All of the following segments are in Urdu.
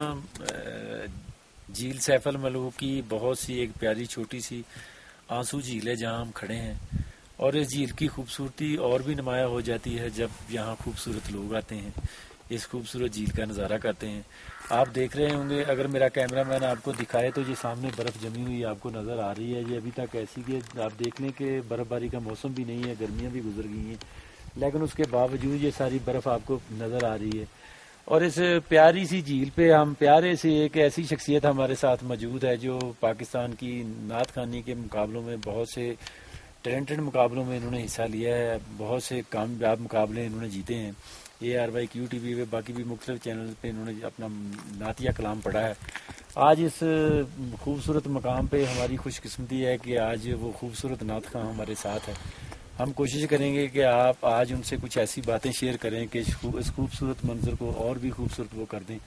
جھیل سیف الملوک کی بہت سی ایک پیاری چھوٹی سی آنسو جھیل ہے جہاں ہم کھڑے ہیں، اور اس جھیل کی خوبصورتی اور بھی نمایاں ہو جاتی ہے جب یہاں خوبصورت لوگ آتے ہیں، اس خوبصورت جھیل کا نظارہ کرتے ہیں۔ آپ دیکھ رہے ہوں گے، اگر میرا کیمرہ مین آپ کو دکھائے تو یہ سامنے برف جمی ہوئی آپ کو نظر آ رہی ہے۔ یہ ابھی تک ایسی کہ آپ دیکھ لیں کہ برف باری کا موسم بھی نہیں ہے، گرمیاں بھی گزر گئی ہیں، لیکن اس کے باوجود یہ ساری برف آپ کو نظر آ رہی ہے۔ اور اس پیاری سی جھیل پہ ہم پیارے سے ایک ایسی شخصیت ہمارے ساتھ موجود ہے جو پاکستان کی نعت خوانی کے مقابلوں میں بہت سے ٹیلنٹڈ مقابلوں میں انہوں نے حصہ لیا ہے، بہت سے کامیاب مقابلے انہوں نے جیتے ہیں۔ ARY Q TV پہ باقی بھی مختلف چینل پہ انہوں نے اپنا نعتیہ کلام پڑھا ہے۔ آج اس خوبصورت مقام پہ ہماری خوش قسمتی ہے کہ آج وہ خوبصورت نعت خواں ہمارے ساتھ ہے۔ ہم کوشش کریں گے کہ آپ آج ان سے کچھ ایسی باتیں شیئر کریں کہ اس خوبصورت منظر کو اور بھی خوبصورت وہ کر دیں۔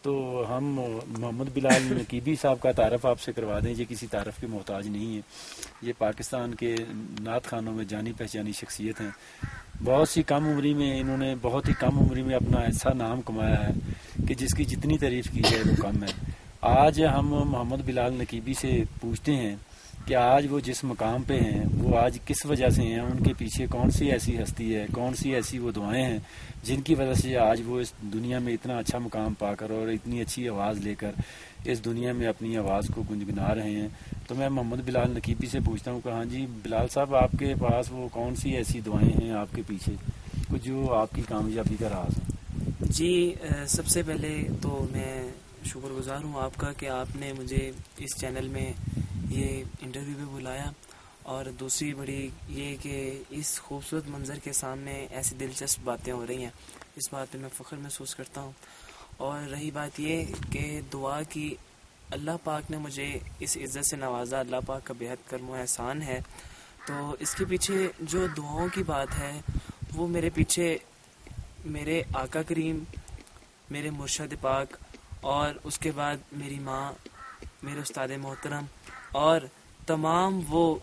تو ہم محمد بلال نقیبی صاحب کا تعارف آپ سے کروا دیں۔ یہ کسی تعارف کے محتاج نہیں ہے، یہ پاکستان کے نعت خوانوں میں جانی پہچانی شخصیت ہیں۔ بہت ہی کم عمری میں اپنا ایسا نام کمایا ہے کہ جس کی جتنی تعریف کی جائے وہ کم ہے۔ آج ہم محمد بلال نقیبی سے پوچھتے ہیں کہ آج وہ جس مقام پہ ہیں وہ آج کس وجہ سے ہیں، ان کے پیچھے کون سی ایسی ہستی ہے، کون سی ایسی وہ دعائیں ہیں جن کی وجہ سے آج وہ اس دنیا میں اتنا اچھا مقام پا کر اور اتنی اچھی آواز لے کر اس دنیا میں اپنی آواز کو گنگنا رہے ہیں۔ تو میں محمد بلال نقیبی سے پوچھتا ہوں کہ ہاں جی بلال صاحب، آپ کے پاس وہ کون سی ایسی دعائیں ہیں آپ کے پیچھے کچھ جو آپ کی کامیابی کا راز ہے؟ جی، سب سے پہلے تو میں شکر گزار ہوں آپ کا کہ آپ نے مجھے اس چینل میں یہ انٹرویو پہ بلایا، اور دوسری بڑی یہ کہ اس خوبصورت منظر کے سامنے ایسی دلچسپ باتیں ہو رہی ہیں، اس بات پہ میں فخر محسوس کرتا ہوں۔ اور رہی بات یہ کہ دعا کی، اللہ پاک نے مجھے اس عزت سے نوازا، اللہ پاک کا بےحد کرم و احسان ہے۔ تو اس کے پیچھے جو دعاؤں کی بات ہے وہ میرے پیچھے میرے آقا کریم، میرے مرشد پاک، اور اس کے بعد میری ماں، میرے استاد محترم، اور تمام وہ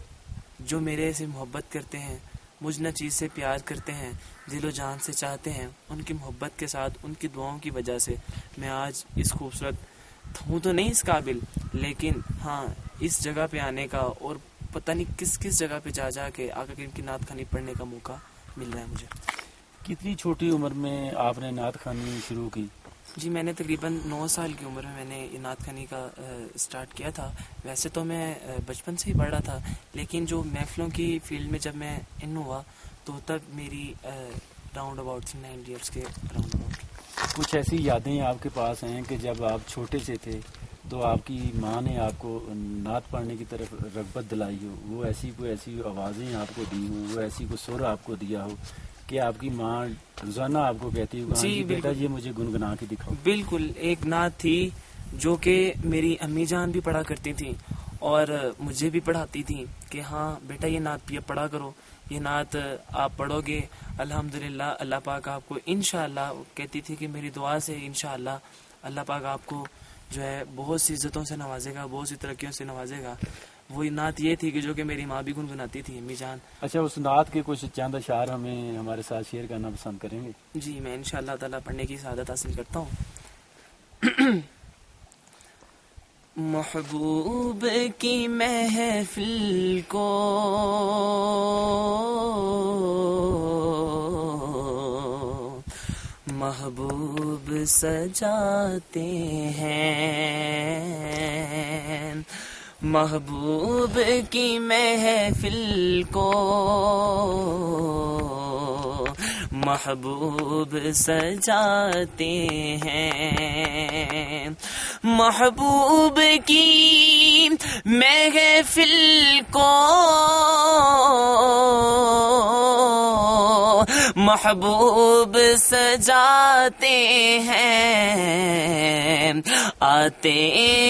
جو میرے سے محبت کرتے ہیں، مجھ نہ چیز سے پیار کرتے ہیں، دل و جان سے چاہتے ہیں، ان کی محبت کے ساتھ، ان کی دعاؤں کی وجہ سے میں آج اس خوبصورت ہوں تو نہیں اس قابل، لیکن ہاں اس جگہ پہ آنے کا اور پتہ نہیں کس کس جگہ پہ جا جا کے آقا کریم کی نعت خوانی پڑھنے کا موقع مل رہا ہے مجھے۔ کتنی چھوٹی عمر میں آپ نے نعت خوانی شروع کی؟ جی، میں نے تقریباً 9 سال کی عمر میں نے یہ نعت خوانی کا اسٹارٹ کیا تھا۔ ویسے تو میں بچپن سے ہی پڑھ رہا تھا، لیکن جو محفلوں کی فیلڈ میں جب میں ان ہوا تو تب میری راؤنڈ اباؤٹ تھی 9 ایئرس کے راؤنڈ اباؤٹ۔ کچھ ایسی یادیں آپ کے پاس ہیں کہ جب آپ چھوٹے سے تھے تو آپ کی ماں نے آپ کو نعت پڑھنے کی طرف رغبت دلائی ہو، وہ کوئی ایسی آوازیں آپ کو دی ہوں، وہ ایسی کوئی سر آپ کو دیا ہو کہ آپ کی ماں روزانہ آپ کو کہتی ہو ہاں جی بیٹا یہ مجھے گنگنا کے دکھاؤ؟ بالکل، ایک نعت تھی جو کہ میری امی جان بھی پڑھا کرتی تھیں اور مجھے بھی پڑھاتی تھیں کہ ہاں بیٹا یہ نعت پڑھا کرو، یہ نعت آپ پڑھو گے الحمدللہ اللہ پاک آپ کو انشاءاللہ، کہتی تھی کہ میری دعا سے انشاءاللہ اللہ پاک آپ کو جو ہے بہت سی عزتوں سے نوازے گا، بہت سی ترقیوں سے نوازے گا۔ وہی نعت یہ تھی کہ جو کہ میری ماں بھی گنگناتی تھی، امی جان۔ اچھا، اس نعت کے کچھ چند اشعار ہمیں ہمارے ساتھ شیئر کرنا پسند کریں گے؟ جی، میں انشاءاللہ تعالیٰ پڑھنے کی سعادت حاصل کرتا ہوں۔ محبوب کی محفل کو محبوب سجاتے ہیں، محبوب کی محفل کو محبوب سجاتے ہیں، محبوب کی محفل کو محبوب سجاتے ہیں، آتے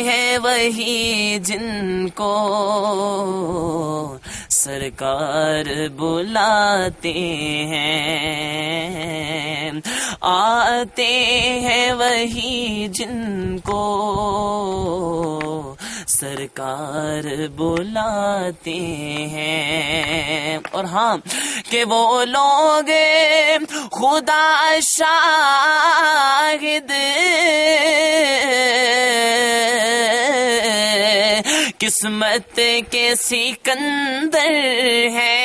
ہیں وہی جن کو سرکار بلاتے ہیں، آتے ہیں وہی جن کو سرکار بلاتے ہیں. اور ہاں کہ وہ لوگ خدا شاہد قسمت کے سکندر ہیں.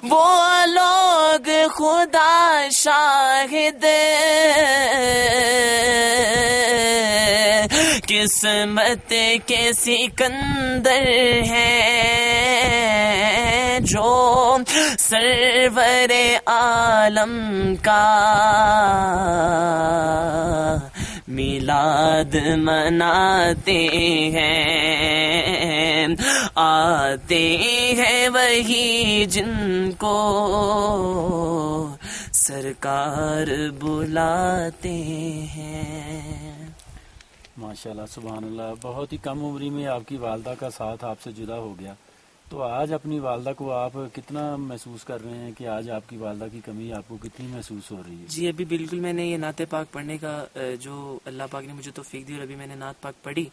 وہ لوگ خدا شاہد قسمت کے سکندر ہیں جو سرور عالم کا میلاد مناتے ہیں. آتے ہیں وہی جن کو سرکار بلاتے ہیں. ماشاءاللہ سبحان اللہ. بہت ہی کم عمری میں آپ کی والدہ کا ساتھ آپ سے جدا ہو گیا. تو آج اپنی والدہ کو آپ کتنا محسوس کر رہے ہیں کہ آج آپ کی والدہ کی کمی آپ کو کتنی محسوس ہو رہی ہے؟ جی ابھی بالکل میں نے یہ نعت پاک پڑھنے کا جو اللہ پاک نے مجھے توفیق دی اور ابھی میں نے نعت پاک پڑھی،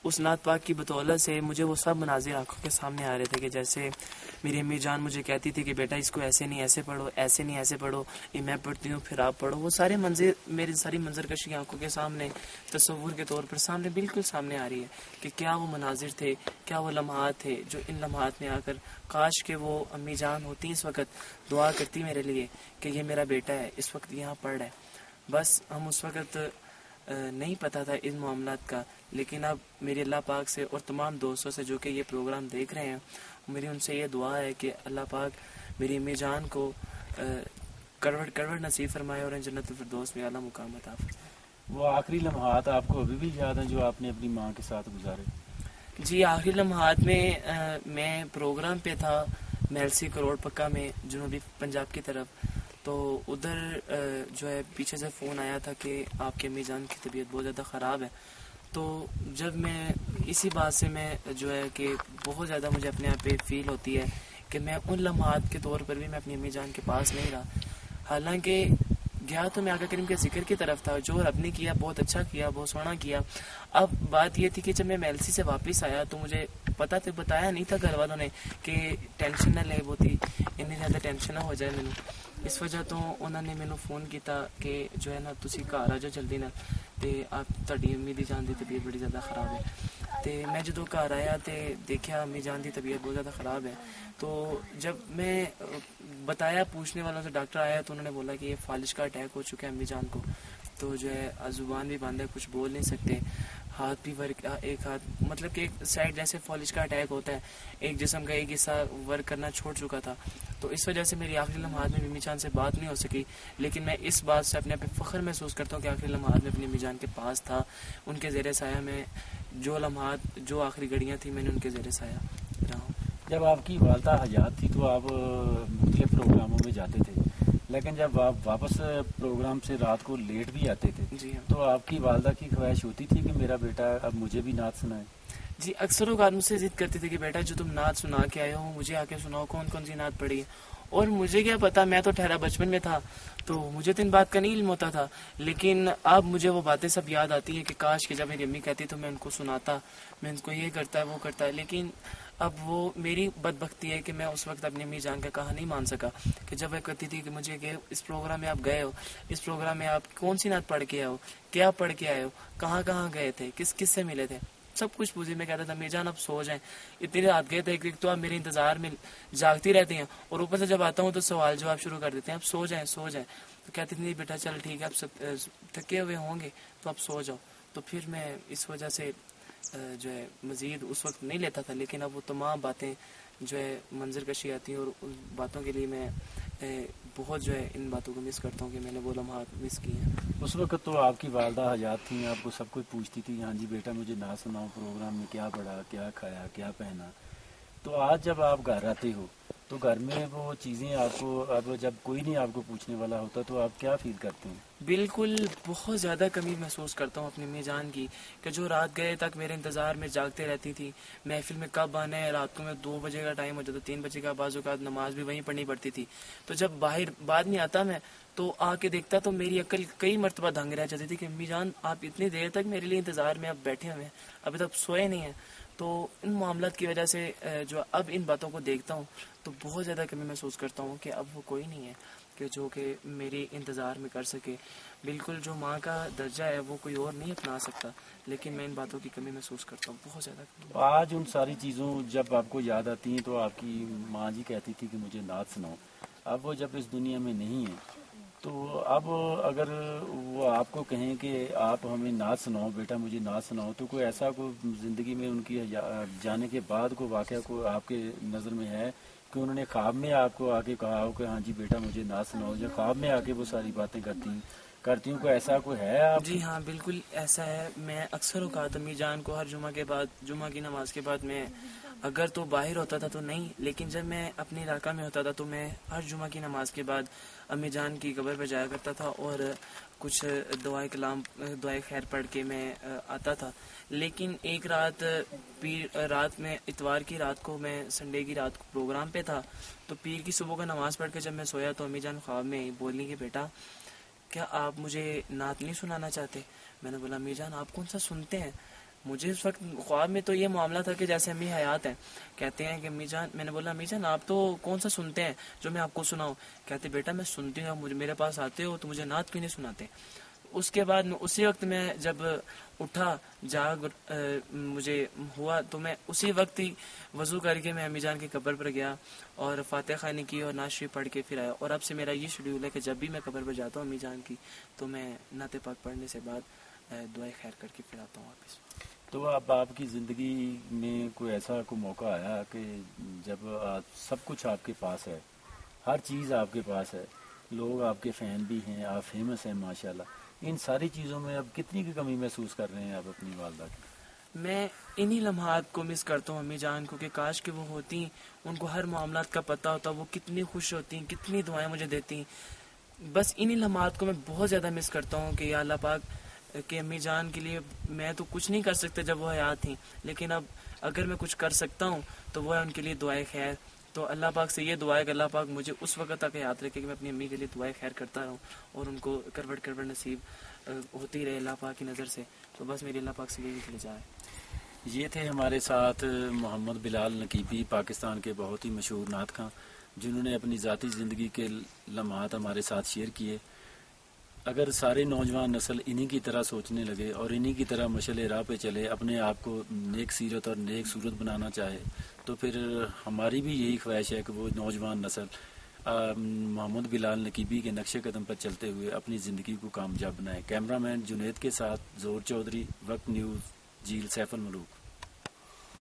اس نعت پاک کی بدولت سے مجھے وہ سب مناظر آنکھوں کے سامنے آ رہے تھے کہ جیسے میری امی جان مجھے کہتی تھی کہ بیٹا اس کو ایسے نہیں ایسے پڑھو، ایسے نہیں ایسے پڑھو، یہ میں پڑھتی ہوں پھر آپ پڑھو. وہ سارے منظر میری ساری منظر کشی آنکھوں کے سامنے تصور کے طور پر سامنے بالکل سامنے آ رہی ہے کہ کیا وہ مناظر تھے، کیا وہ لمحات تھے جو ان لمحات میں آ کر کاش کہ وہ امی جان ہوتی اس وقت دعا کرتی میرے لیے کہ یہ میرا بیٹا ہے اس وقت یہاں پڑھ رہا ہے. بس ہم اس وقت نہیں پتا تھا ان معاملات کا، لیکن اب میری اللہ پاک سے اور تمام دوستوں سے جو کہ یہ پروگرام دیکھ رہے ہیں، میری ان سے یہ دعا ہے کہ اللہ پاک میری امی جان کو کروڑ نصیب فرمائے اور جنت الفردوس میں اعلیٰ مقام عطا فرمائے. وہ آخری لمحات آپ کو ابھی بھی یاد ہیں جو آپ نے اپنی ماں کے ساتھ گزارے؟ جی آخری لمحات میں میں پروگرام پہ تھا میلسی کروڑ پکا میں جنوبی پنجاب کی طرف. تو ادھر جو ہے پیچھے سے فون آیا تھا کہ آپ کی امی جان کی طبیعت بہت زیادہ خراب ہے. تو جب میں اسی بات سے میں جو ہے کہ بہت زیادہ مجھے اپنے آپ پہ فیل ہوتی ہے کہ میں ان لمحات کے طور پر بھی میں اپنی امی جان کے پاس نہیں رہا. حالانکہ گیا تو میں آقا کریم کے ذکر کی طرف تھا، جو رب نے کیا بہت اچھا کیا، بہت سونا کیا. اب بات یہ تھی کہ جب میں میلسی سے واپس آیا تو مجھے پتا تو بتایا نہیں تھا گھر والوں نے کہ ٹینشن نہ لے وہ تھی اتنی زیادہ ٹینشن نہ ہو جائے مینوں. اس وجہ تو انہوں نے مینوں فون کیتا کہ جو ہے نا تسی گھر آ جاؤ جلدی نال تے آپ تہاڈی امی دی جان دی طبیعت بڑی زیادہ خراب ہے. تے میں جدوں گھر آیا تے دیکھیا امی جان دی طبیعت بہت زیادہ خراب ہے. تو جب میں بتایا پوچھنے والوں سے ڈاکٹر آیا تو انہوں نے بولا کہ یہ فالج کا اٹیک ہو چکا ہے امی جان کو. تو جو ہے زبان بھی بند ہے، کچھ بول نہیں سکتے، ہاتھ بھی ورک ایک ہاتھ مطلب کہ ایک سائڈ جیسے فالج کا اٹیک ہوتا ہے ایک جسم کا ایک حصہ ورک کرنا چھوڑ چکا تھا. تو اس وجہ سے میری آخری لمحات میں امی جان سے بات نہیں ہو سکی. لیکن میں اس بات سے اپنے پہ فخر محسوس کرتا ہوں کہ آخری لمحات میں اپنی امی جان کے پاس تھا، ان کے زیر سایہ میں جو لمحات جو آخری گھڑیاں تھیں میں نے ان کے زیر سایہ رہا ہوں. جب آپ کی والدہ حیات تھی تو آپ مختلف پروگراموں میں جاتے تھے، لیکن جب آپ واپس پروگرام سے رات کو لیٹ بھی آتے تھے جی ہاں. تو آپ کی والدہ کی خواہش ہوتی تھی کہ میرا بیٹا اب مجھے بھی نعت سنائے؟ جی اکثر اوقات مجھ سے ضد کرتے تھے کہ بیٹا جو تم نعت سنا کے آئے ہو مجھے آ کے سناؤ کون کون سی نعت پڑھی ہے. اور مجھے کیا پتا، میں تو ٹھہرا بچپن میں تھا تو مجھے تو ان بات کا نہیں علم ہوتا تھا. لیکن اب مجھے وہ باتیں سب یاد آتی ہیں کہ کاش کہ جب میری امی کہتی تو میں ان کو سناتا، میں ان کو یہ کرتا ہے وہ کرتا ہے. لیکن اب وہ میری بدبختی ہے کہ میں اس وقت اپنی امی جان کا کہا نہیں مان سکا کہ جب وہ کہتی تھی کہ مجھے کہ اس پروگرام میں آپ گئے ہو، اس پروگرام میں آپ کون سی نعت پڑھ کے آئے ہو، کیا پڑھ کے آئے ہو، کہاں کہاں گئے تھے، کس کس سے ملے تھے، سب کچھ پوچھے. میں کہتا تھا امی جان اب سو جائیں، اتنی رات گئے تھے ایک تو آپ میرے انتظار میں جاگتی رہتی ہیں اور اوپر سے جب آتا ہوں تو سوال جواب شروع کر دیتے ہیں اب سو جائیں سو جائیں. تو کہتی تھی بیٹا چل ٹھیک ہے اب تھکے ہوئے ہوں گے تو اب سو جاؤ. تو پھر میں اس وجہ سے جو ہے مزید اس وقت نہیں لیتا تھا. لیکن اب وہ تمام باتیں جو ہے منظر کشی آتی ہیں اور ان باتوں کے لیے میں بہت جو ہے ان باتوں کو مس کرتا ہوں کہ میں نے وہ لمحات مس کی ہیں. اس وقت تو آپ کی والدہ حیات تھیں، آپ کو سب کچھ پوچھتی تھی ہاں جی بیٹا مجھے نعت سناؤ، پروگرام میں کیا پڑھا، کیا کھایا، کیا پہنا. تو آج جب آپ گھر آتے ہو تو گھر میں وہ چیزیں آپ کو اب جب کوئی نہیں آپ کو پوچھنے والا ہوتا تو آپ کیا فیل کرتے ہیں؟ بالکل بہت زیادہ کمی محسوس کرتا ہوں اپنی امی جان کی، کہ جو رات گئے تک میرے انتظار میں جاگتے رہتی تھی، محفل میں کب آنا ہے، رات کو میں 2 بجے کا ٹائم ہو جاتا، 3 بجے کا، بعض اوقات نماز بھی وہیں پڑھنی پڑتی تھی، تو جب باہر بعد میں آتا میں تو آ کے دیکھتا تو میری عقل کئی مرتبہ دھنگ رہ جاتی تھی کہ امی جان آپ اتنی دیر تک میرے لیے انتظار میں اب بیٹھے ہوئے ہیں، ابھی تک سوئے نہیں ہیں. تو ان معاملات کی وجہ سے جو اب ان باتوں کو دیکھتا ہوں تو بہت زیادہ کمی محسوس کرتا ہوں کہ اب وہ کوئی نہیں ہے کہ جو کہ میری انتظار میں کر سکے. بالکل جو ماں کا درجہ ہے وہ کوئی اور نہیں اپنا سکتا، لیکن میں ان باتوں کی کمی محسوس کرتا ہوں، بہت زیادہ کمی. تو آج ان ساری چیزوں جب آپ کو یاد آتی ہیں تو آپ کی ماں جی کہتی تھی کہ مجھے نعت سناؤ، اب وہ جب اس دنیا میں نہیں ہیں تو اب اگر وہ آپ کو کہیں کہ آپ ہمیں نعت سناؤ بیٹا مجھے نعت سناؤ، تو کوئی ایسا کوئی زندگی میں ان کی جانے کے بعد کوئی واقعہ کو آپ کے نظر میں ہے کہ انہوں نے خواب میں آپ کو آ کے کہا ہو کہ ہاں جی بیٹا مجھے نعت سناؤ، یا خواب میں آ کے وہ ساری باتیں کرتی ہوں، کوئی ایسا کوئی ہے آپ؟ جی ہاں بالکل ایسا ہے. میں اکثر اوقات امی جان کو ہر جمعہ کے بعد، جمعہ کی نماز کے بعد، میں اگر تو باہر ہوتا تھا تو نہیں، لیکن جب میں اپنے علاقہ میں ہوتا تھا تو میں ہر جمعہ کی نماز کے بعد امی جان کی قبر پہ جایا کرتا تھا اور کچھ دعائے کلام، دعائے خیر پڑھ کے میں آتا تھا. لیکن ایک رات میں اتوار کی رات کو، میں سنڈے کی رات کو پروگرام پہ تھا، تو پیر کی صبح کا نماز پڑھ کے جب میں سویا تو امی جان خواب میں بولی کہ بیٹا کیا آپ مجھے نعت نہیں سنانا چاہتے؟ میں نے بولا امی جان آپ کون سا سنتے ہیں؟ مجھے اس وقت خواب میں تو یہ معاملہ تھا کہ جیسے امی حیات ہیں، کہتے ہیں کہ امی جان، میں نے بولا امی جان آپ تو کون سا سنتے ہیں جو میں آپ کو سناؤں؟ کہتے بیٹا میں سنتی ہوں، مجھے میرے پاس آتے ہو تو مجھے نعت کیوں نہیں سناتے؟ اس کے بعد اسی وقت میں جب اٹھا، مجھے ہوا تو میں اسی وقت ہی وضو کر کے میں امی جان کی قبر پر گیا اور فاتحہ خوانی کی اور نعت شریف پڑھ کے پھر آیا. اور اب سے میرا یہ شیڈول ہے کہ جب بھی میں قبر پر جاتا ہوں امی جان کی تو میں نعت پاک پڑھنے سے بعد دعائیں خیر کر کے پھر آتا ہوں واپس. تو اب آپ کی زندگی میں کوئی ایسا کوئی موقع آیا کہ جب سب کچھ آپ کے پاس ہے، ہر چیز آپ کے پاس ہے، لوگ آپ کے فین بھی ہیں، آپ فیمس ہیں ماشاءاللہ، ان ساری چیزوں میں اب کتنی کی کمی محسوس کر رہے ہیں آپ اپنی والدہ کی؟ میں انہی لمحات کو مس کرتا ہوں امی جان کو، کہ کاش کہ وہ ہوتی، ان کو ہر معاملات کا پتہ ہوتا، وہ کتنی خوش ہوتی، کتنی دعائیں مجھے دیتی. بس انہی لمحات کو میں بہت زیادہ مس کرتا ہوں کہ یا اللہ پاک کہ امی جان کے لیے میں تو کچھ نہیں کر سکتا جب وہ حیات تھیں، لیکن اب اگر میں کچھ کر سکتا ہوں تو وہ ہے ان کے لیے دعائیں خیر. تو اللہ پاک سے یہ دعا ہے کہ اللہ پاک مجھے اس وقت تک یاد رکھے کہ میں اپنی امی کے لیے دعائیں خیر کرتا رہوں اور ان کو کروٹ نصیب ہوتی رہے اللہ پاک کی نظر سے. تو بس میری اللہ پاک سے یہی التجا ہے. یہ تھے ہمارے ساتھ محمد بلال نقیبی، پاکستان کے بہت ہی مشہور نعت خواں، جنہوں نے اپنی ذاتی زندگی کے لمحات ہمارے ساتھ شیئر کیے. اگر سارے نوجوان نسل انہی کی طرح سوچنے لگے اور انہی کی طرح مشعل راہ پہ چلے، اپنے آپ کو نیک سیرت اور نیک صورت بنانا چاہے، تو پھر ہماری بھی یہی خواہش ہے کہ وہ نوجوان نسل محمد بلال نقیبی کے نقش قدم پر چلتے ہوئے اپنی زندگی کو کامیاب بنائے. کیمرہ مین جنید کے ساتھ زہور چودھری، وقت نیوز، جیل سیف الملوک.